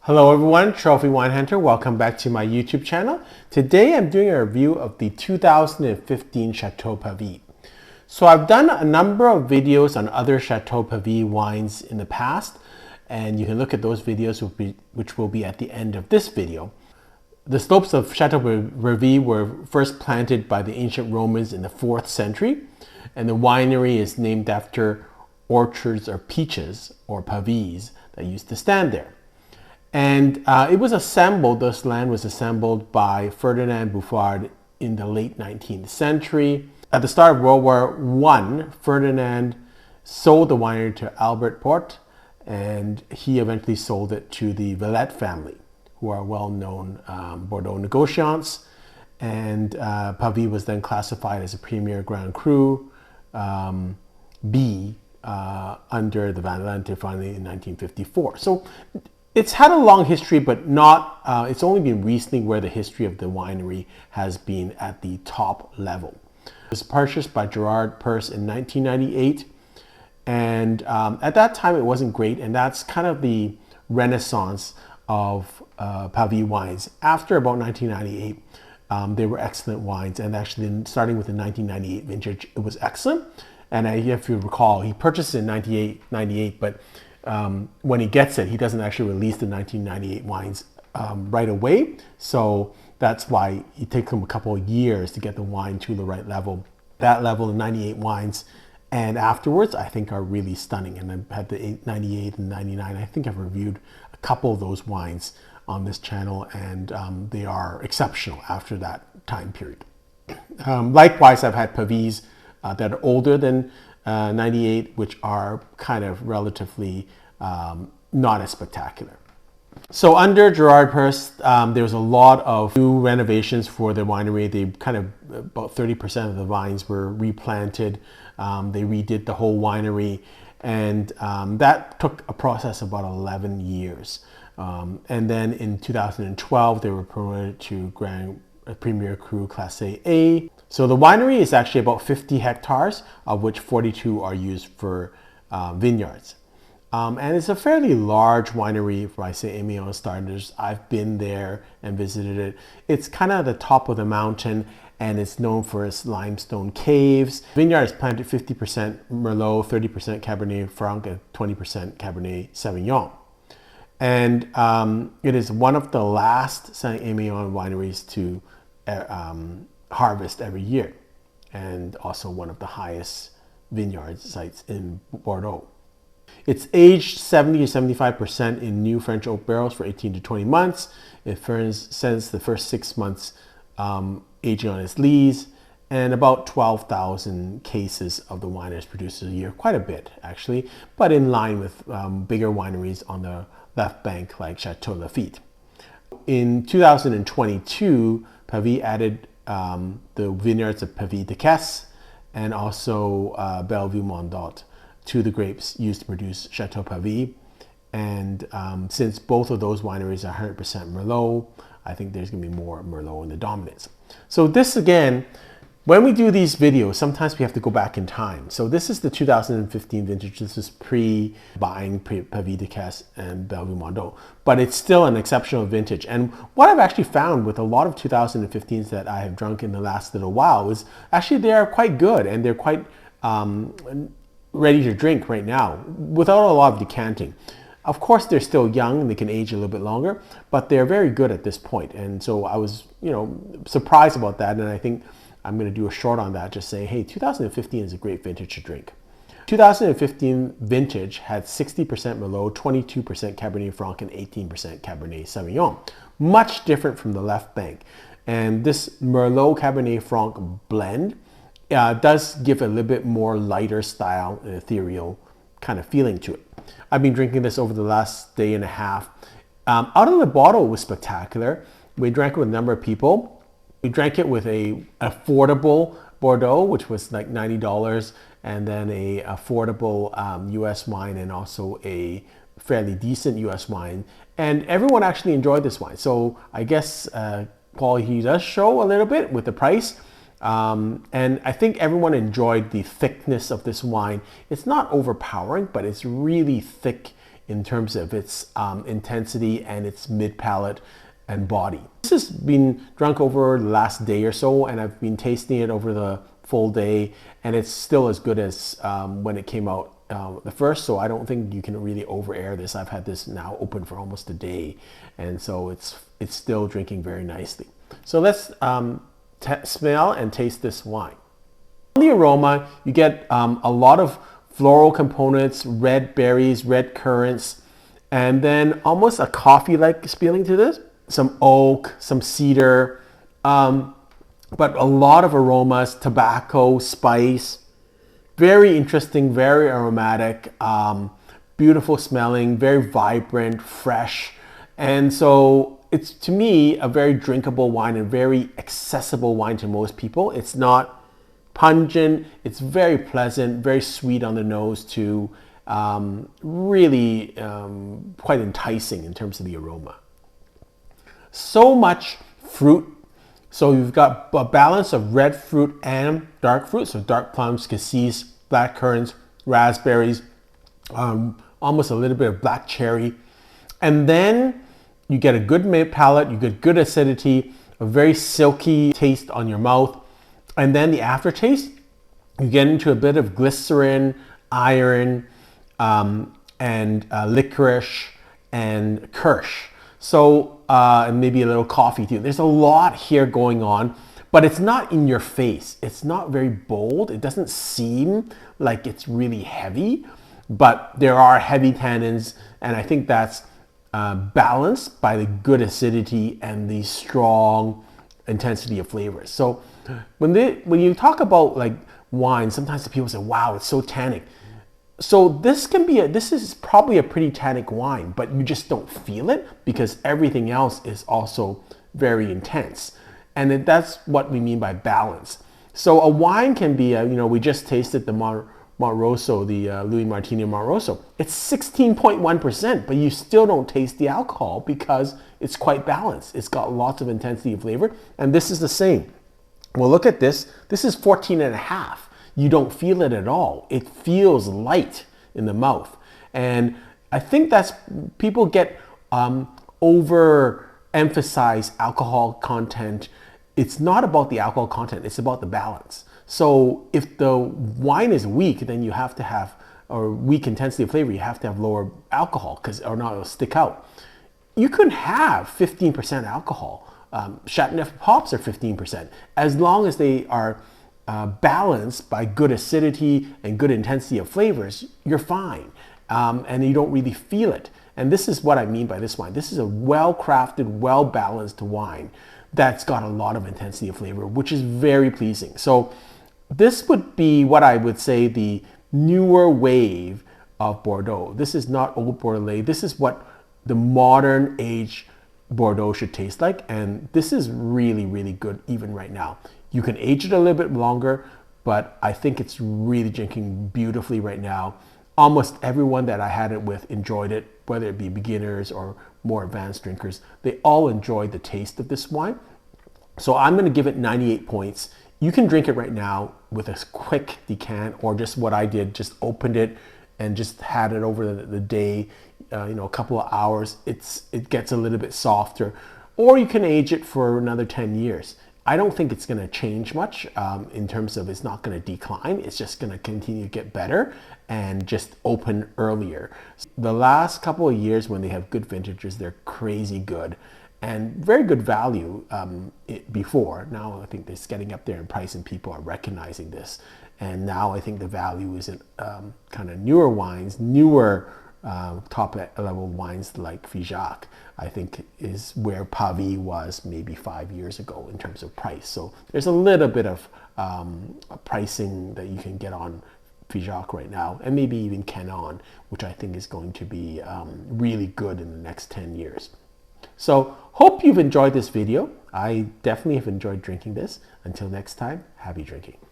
Hello everyone, Trophy Wine Hunter. Welcome back to my YouTube channel. Today I'm doing a review of the 2015 Chateau Pavie. So I've done a number of videos on other Chateau Pavie wines in the past, and you can look at those videos which will be at the end of this video. The slopes of Chateau Pavie were first planted by the ancient Romans in the 4th century, and the winery is named after orchards or peaches or pavies that used to stand there. And this land was assembled by Ferdinand Bouffard in the late 19th century. At the start of World War I, Ferdinand sold the winery to Albert Porte, and he eventually sold it to the Valette family, who are well-known Bordeaux negociants. And Pavie was then classified as a Premier Grand Cru B under the Valette family in 1954. So it's had a long history, but not. It's only been recently where the history of the winery has been at the top level. It was purchased by Gerard Perse in 1998, and at that time it wasn't great, and that's kind of the renaissance of Pavie wines. After about 1998, they were excellent wines, and actually starting with the 1998 vintage, it was excellent. And if you recall, he purchased it in 98, but when he gets it, he doesn't actually release the 1998 wines right away. So that's why it takes him a couple of years to get the wine to the right level. That level of 98 wines and afterwards, I think, are really stunning. And I've had the 98 and 99. I think I've reviewed a couple of those wines on this channel, and they are exceptional after that time period. Likewise, I've had Pavies that are older than 98, which are kind of relatively not as spectacular. So under Gerard Perse, there was a lot of new renovations for the winery. They kind of, about 30% of the vines were replanted. They redid the whole winery, and that took a process of about 11 years. And then in 2012, they were promoted to Premier Cru Class A. So the winery is actually about 50 hectares, of which 42 are used for vineyards. And it's a fairly large winery for, I say, Emilion starters. I've been there and visited it. It's kind of at the top of the mountain, and it's known for its limestone caves. Vineyard is planted 50% Merlot, 30% Cabernet Franc, and 20% Cabernet Sauvignon. And it is one of the last Saint-Emilion wineries to harvest every year, and also one of the highest vineyard sites in Bordeaux. It's aged 70 to 75% in new French oak barrels for 18 to 20 months. It spends the first 6 months aging on its lees, and about 12,000 cases of the wine is produced a year. Quite a bit, actually, but in line with bigger wineries on the left bank like Chateau Lafite. In 2022, Pavie added the vineyards of Pavie-Decesse and also Bellevue-Mondot to the grapes used to produce Chateau Pavie. And since both of those wineries are 100% Merlot, I think there's going to be more Merlot in the dominance. So this, again, when we do these videos, sometimes we have to go back in time. So this is the 2015 vintage. This is pre-buying Pavie-Decesse and Bellevue-Mondot, but it's still an exceptional vintage. And what I've actually found with a lot of 2015s that I have drunk in the last little while is actually they are quite good, and they're quite ready to drink right now without a lot of decanting. Of course, they're still young and they can age a little bit longer, but they're very good at this point. And so I was, surprised about that, and I think I'm going to do a short on that, just saying, hey, 2015 is a great vintage to drink. 2015 vintage had 60% Merlot, 22% Cabernet Franc, and 18% Cabernet Sauvignon. Much different from the left bank. And this Merlot Cabernet Franc blend does give a little bit more lighter style and ethereal kind of feeling to it. I've been drinking this over the last day and a half. Out of the bottle, it was spectacular. We drank it with a number of people. We drank it with a affordable Bordeaux, which was like $90, and then a affordable US wine, and also a fairly decent US wine. And everyone actually enjoyed this wine. So I guess quality does show a little bit with the price. And I think everyone enjoyed the thickness of this wine. It's not overpowering, but it's really thick in terms of its intensity and its mid palate and body. This has been drunk over the last day or so, and I've been tasting it over the full day, and it's still as good as when it came out the first, so I don't think you can really over air this. I've had this now open for almost a day, and so it's still drinking very nicely. So let's smell and taste this wine. On the aroma, you get a lot of floral components, red berries, red currants, and then almost a coffee-like feeling to this. Some oak, some cedar, but a lot of aromas, tobacco, spice. Very interesting, very aromatic, beautiful smelling, very vibrant, fresh. And so it's, to me, a very drinkable wine and very accessible wine to most people. It's not pungent, it's very pleasant, very sweet on the nose too. Really quite enticing in terms of the aroma. So much fruit. So you've got a balance of red fruit and dark fruit. So dark plums, cassis, black currants, raspberries, almost a little bit of black cherry. And then you get a good palate, you get good acidity, a very silky taste on your mouth. And then the aftertaste, you get into a bit of glycerin, iron, and licorice and kirsch. So, and maybe a little coffee too. There's a lot here going on, but it's not in your face. It's not very bold. It doesn't seem like it's really heavy, but there are heavy tannins, and I think that's balanced by the good acidity and the strong intensity of flavors. So when you talk about like wine, sometimes people say, wow, it's so tannic. So this is probably a pretty tannic wine, but you just don't feel it because everything else is also very intense. And that's what we mean by balance. So a wine can be, we just tasted the Montrosso, the Louis Martini Montrosso. It's 16.1%, but you still don't taste the alcohol because it's quite balanced. It's got lots of intensity of flavor, and this is the same. Well, look at this. This is 14.5. You don't feel it at all. It feels light in the mouth. And I think that's, people get overemphasize alcohol content. It's not about the alcohol content, it's about the balance. So if the wine is weak, then you have to have, or weak intensity of flavor, you have to have lower alcohol, or not, it'll stick out. You can have 15% alcohol. Chateauneuf pops are 15%, as long as they are balanced by good acidity and good intensity of flavors, you're fine. And you don't really feel it. And this is what I mean by this wine. This is a well-crafted, well-balanced wine that's got a lot of intensity of flavor, which is very pleasing. So this would be what I would say the newer wave of Bordeaux. This is not old Bordeaux. This is what the modern age Bordeaux should taste like. And this is really, really good even right now. You can age it a little bit longer, but I think it's really drinking beautifully right now. Almost everyone that I had it with enjoyed it, whether it be beginners or more advanced drinkers. They all enjoyed the taste of this wine. So I'm going to give it 98 points. You can drink it right now with a quick decant, or just what I did, just opened it and just had it over the day, a couple of hours. It gets a little bit softer. Or you can age it for another 10 years. I don't think it's going to change much in terms of, it's not going to decline. It's just going to continue to get better and just open earlier. The last couple of years when they have good vintages, they're crazy good and very good value before. Now I think it's getting up there in price and people are recognizing this. And now I think the value is in kind of newer wines, newer top level wines like Figeac, I think is where Pavie was maybe 5 years ago in terms of price. So there's a little bit of pricing that you can get on Figeac right now, and maybe even Canon, which I think is going to be really good in the next 10 years. So hope you've enjoyed this video. I definitely have enjoyed drinking this. Until next time, happy drinking.